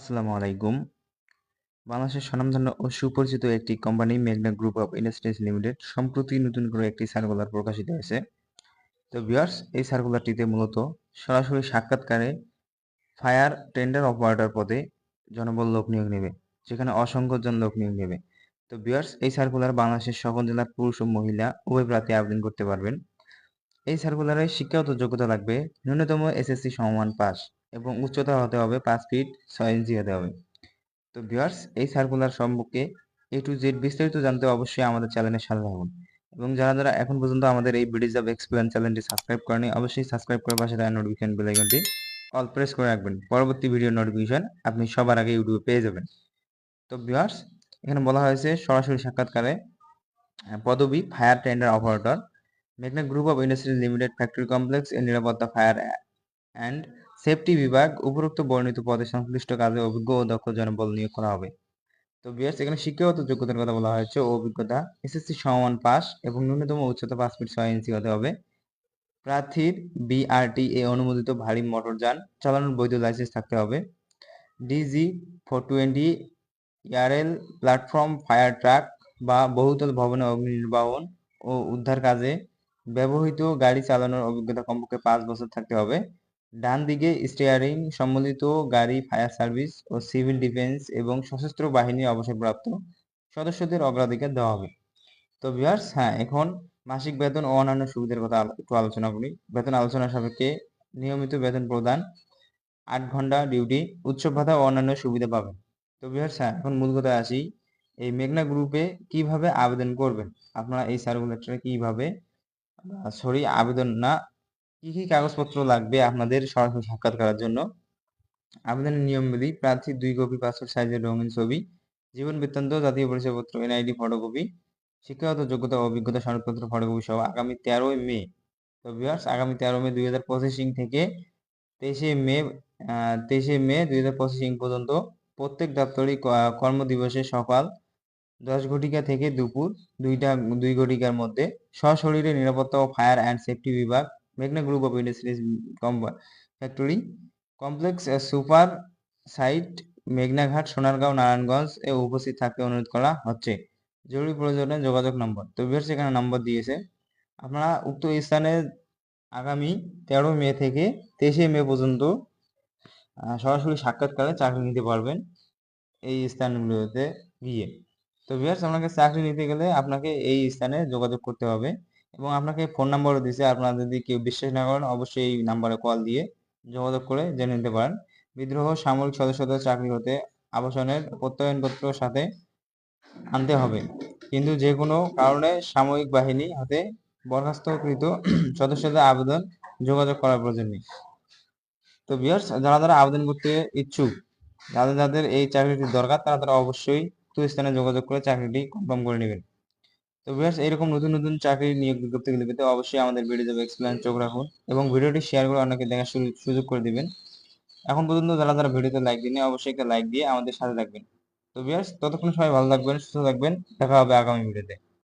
আসসালামু আলাইকুম। বাংলাদেশের স্বনামধন্য ও সুপরিচিত একটি কোম্পানি মেঘনা গ্রুপ অফ ইন্ডাস্ট্রিজ লিমিটেড সম্প্রতি নতুন করে একটি সার্কুলার প্রকাশিত হয়েছে। তো ভিউয়ার্স, এই সার্কুলারটিতে মূলত সরাসরি সাক্ষাৎকারে ফায়ার টেন্ডার অপারেটর পদে জনবল লোক নিয়োগ নেবে, যেখানে অসংখ্য জন লোক নিয়োগ নেবে। তো ভিউয়ার্স, এই সার্কুলার বাংলাদেশের সকল জেলার পুরুষ ও মহিলা উভয় প্রার্থী আবেদন করতে পারবেন। এই সার্কুলারে শিক্ষাগত যোগ্যতা লাগবে ন্যূনতম এসএসসি সমমান পাস এবং উচ্চতা হতে হবে 5 ফিট 6 ইঞ্চি হতে হবে। তো ভিউয়ার্স, এই সার্কুলার সম্পর্কে A to Z বিস্তারিত জানতে অবশ্যই আমাদের চ্যানেলের সাথে থাকুন, এবং যারা এখন পর্যন্ত আমাদের এই বিডিজ অফ এক্সপ্লেন চ্যানেলটি সাবস্ক্রাইব করেনি, অবশ্যই সাবস্ক্রাইব করে পাশে থাকা নোটিফিকেশন বেল আইকনটি অল প্রেস করে রাখবেন। পরবর্তী ভিডিও নোটিফিকেশন আপনি সবার আগে ইউটিউবে পেয়ে যাবেন। তো ভিউয়ার্স, এখানে বলা হয়েছে সরাসরি সাক্ষাৎকারে পদবি ফায়ার টেন্ডার অপারেটর, মেঘনা group of industries limited, factory complex এর নিরাপত্তা, ফায়ার অ্যান্ড সেফটি বিভাগ। উপরোক্ত বর্ণিত পদে সংশ্লিষ্ট কাজে অভিজ্ঞ ও দক্ষ জনবল নিয়োগ করা হবে। তো ভিউয়ার্স, এখানে শিক্ষাগত যোগ্যতার কথা বলা হয়েছে। অভিজ্ঞতা এসএসসি সমমান পাস এবং ন্যূনতম উচ্চতা 5 ফিট 6 ইঞ্চি হতে হবে। প্রার্থীর বিআরটিএ অনুমোদিত ভারী মোটরযান চালানোর বৈধ লাইসেন্স থাকতে হবে। ডিজি 420 ইয়ারএল প্ল্যাটফর্ম ফায়ার ট্রাক বা বহুতল ভবনে অগ্নি নির্বাপন ও উদ্ধার কাজে ব্যবহৃত গাড়ি চালানোর অভিজ্ঞতা কমপক্ষে 5 বছর থাকতে হবে। ডান দিকে স্টিয়ারিং সম্বলিত গাড়ি ফায়ার সার্ভিস ও সিভিল ডিফেন্স এবং সশস্ত্র বাহিনীর অবসরপ্রাপ্ত সদস্যদের অগ্রাধিকার দেওয়া হবে। তো ভিউয়ার্স, এখন মাসিক বেতন ও অন্যান্য সুবিধার কথা একটু আলোচনা করি। বেতন আলোচনা সাপেক্ষে নিয়মিত বেতন প্রদান, 8 ঘন্টা ডিউটি, উৎসব ভাতা ও অন্যান্য সুবিধা পাবেন। তো ভিউয়ার্স, এখন মূল কথায় আসি। এই মেঘনা গ্রুপে কিভাবে আবেদন করবেন, আপনারা এই সার্কুলারটা কিভাবে আবেদন না, কি কি কাগজপত্র লাগবে আপনাদের সরাসরি সাক্ষাৎ করার জন্য। আবেদনের নিয়মাবলী: প্রার্থীর 2 কপি পাসপোর্ট সাইজের রঙিন ছবি, জীবন বৃত্তান্ত, জাতীয় পরিচয়পত্র, এনআইডি ফটোকপি, শিক্ষাগত যোগ্যতা ও অভিজ্ঞতা সনদপত্র ফটোকপি সহ আগামী 13 মে। তো ভিউয়ার্স, আগামী 13 মে 2025 থেকে 23 মে 2025 পর্যন্ত প্রত্যেক দাপ্তরিক কর্মদিবসে সকাল 10 ঘটিকা থেকে দুপুর 2 ঘটিকার মধ্যে সশরীরে নিরাপত্তা ও ফায়ার অ্যান্ড সেফটি বিভাগ, মেঘনা group of industries factory complex super site, মেঘনাঘাট, Sonargaon, Narayanganj এ উপস্থিত থাকতে অনুরোধ করা হচ্ছে। জরুরি প্রয়োজনে যোগাযোগ নম্বর। তো ভিউয়ার্স, এখানে নম্বর দিয়েছে। আপনারা উক্ত স্থানে আগামী 13 মে থেকে 23 মে পর্যন্ত সরাসরি সাক্ষাৎকারে চাকরি নিতে পারবেন এই স্থানগুলোতে গিয়ে। তো ভিউয়ার্স, আপনাকে চাকরি নিতে গেলে আপনাকে এই স্থানে যোগাযোগ করতে হবে, এবং আপনাকে ফোন নাম্বারও দিয়েছে। আপনারা যদি কেউ বিশ্বাস না করেন, অবশ্যই এই নাম্বারে কল দিয়ে যোগাযোগ করে জেনে নিতে পারেন। বিদ্রোহ সামরিক সদস্যদের চাকরি হতে আবাসনের প্রত্যয়নপত্র সাথে আনতে হবে, কিন্তু যে কোনো কারণে সামরিক বাহিনী হতে বরখাস্তকৃত সদস্যদের আবেদন যোগাযোগ করার প্রয়োজন নেই। তো ভিউয়ার্স, যারা আবেদন করতে ইচ্ছুক, যাদের এই চাকরিটি দরকার, তারা অবশ্যই তো স্থানে যোগাযোগ করে চাকরিটি কনফার্ম করে নেবেন। তো ভিউয়ার্স, এরকম নতুন নতুন চাকরি নিয়োগ বিজ্ঞপ্তিগুলি পেতে অবশ্যই আমাদের ভিডিও এক্সপ্লেন চোখ রাখুন, এবং ভিডিওটি শেয়ার করে অন্যকে দেখার সুযোগ করে দিবেন। এখন পর্যন্ত যারা ভিডিওতে লাইক দিন, অবশ্যই একটা লাইক দিয়ে আমাদের সাথে থাকবেন। তো ভিউয়ার্স, ততক্ষণ সবাই ভালো থাকবেন, সুস্থ থাকবেন। দেখা হবে আগামী ভিডিওতে।